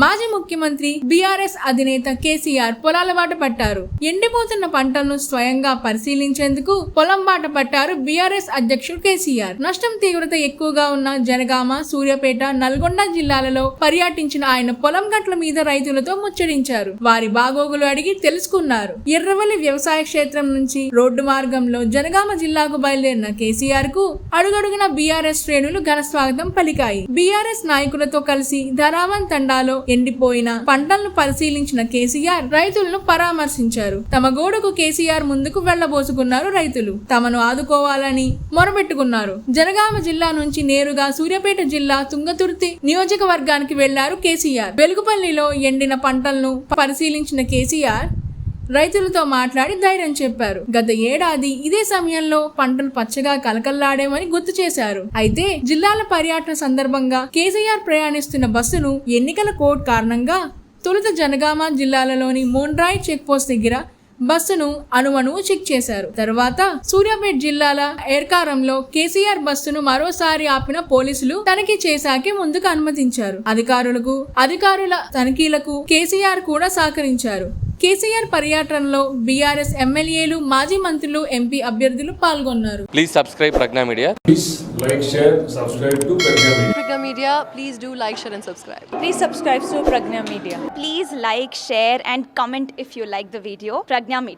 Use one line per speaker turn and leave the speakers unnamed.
మాజీ ముఖ్యమంత్రి బీఆర్ఎస్ అధినేత కేసీఆర్ పొలాల బాట పట్టారు. ఎండిపోతున్న పంటలను స్వయంగా పరిశీలించేందుకు పొలం బాట పట్టారు బీఆర్ఎస్ అధ్యక్షుడు కేసీఆర్. నష్టం తీవ్రత ఎక్కువగా ఉన్న జనగామ, సూర్యాపేట, నల్గొండ జిల్లాలలో పర్యటించిన ఆయన పొలం గట్ల మీద రైతులతో ముచ్చడించారు. వారి బాగోగులు అడిగి తెలుసుకున్నారు. ఎర్రవల్లి వ్యవసాయ క్షేత్రం నుంచి రోడ్డు మార్గంలో జనగామ జిల్లాకు బయలుదేరిన కేసీఆర్ కు అడుగడుగున బీఆర్ఎస్ శ్రేణులు ఘన స్వాగతం పలికాయి. బీఆర్ఎస్ నాయకులతో కలిసి ధరావన్ తండాలో ఎండిపోయిన పంటలను పరిశీలించిన కేసీఆర్ రైతులను పరామర్శించారు. తమ గోడుకు కేసీఆర్ ముందుకు వెళ్లబోసుకున్నారు. రైతులు తమను ఆదుకోవాలని మొరబెట్టుకున్నారు. జనగామ జిల్లా నుంచి నేరుగా సూర్యాపేట జిల్లా తుంగతుర్తి నియోజకవర్గానికి వెళ్లారు కేసీఆర్. వెలుగుపల్లిలో ఎండిన పంటలను పరిశీలించిన కేసీఆర్ రైతులతో మాట్లాడి ధైర్యం చెప్పారు. గత ఏడాది ఇదే సమయంలో పంటలు పచ్చగా కలకల్లాడేమని గుర్తు చేశారు. అయితే జిల్లాల పర్యటన సందర్భంగా కేసీఆర్ ప్రయాణిస్తున్న బస్సును ఎన్నికల కోడ్ కారణంగా తొలుత జనగామ జిల్లాలలోని మోన్రాయ్ చెక్ పోస్ట్ దగ్గర బస్సును అణువణువు చెక్ చేశారు. తర్వాత సూర్యాపేట జిల్లాల ఏర్కారంలో కేసీఆర్ బస్సును మరోసారి ఆపిన పోలీసులు తనిఖీ చేశాకే ముందుకు అనుమతించారు. అధికారుల తనిఖీలకు కేసీఆర్ కూడా సహకరించారు. కేసీఆర్ పర్యటనలో బీఆర్ఎస్ ఎమ్మెల్యేలు, మాజీ మంత్రులు, ఎంపీ అభ్యర్థులు పాల్గొన్నారు.
Please subscribe Pragna Media.
Please like, share, subscribe to Pragna Media.
Pragna Media, please do like, share and subscribe.
Please subscribe to Pragna Media.
Please like, share and comment if you like the video. Pragna Media.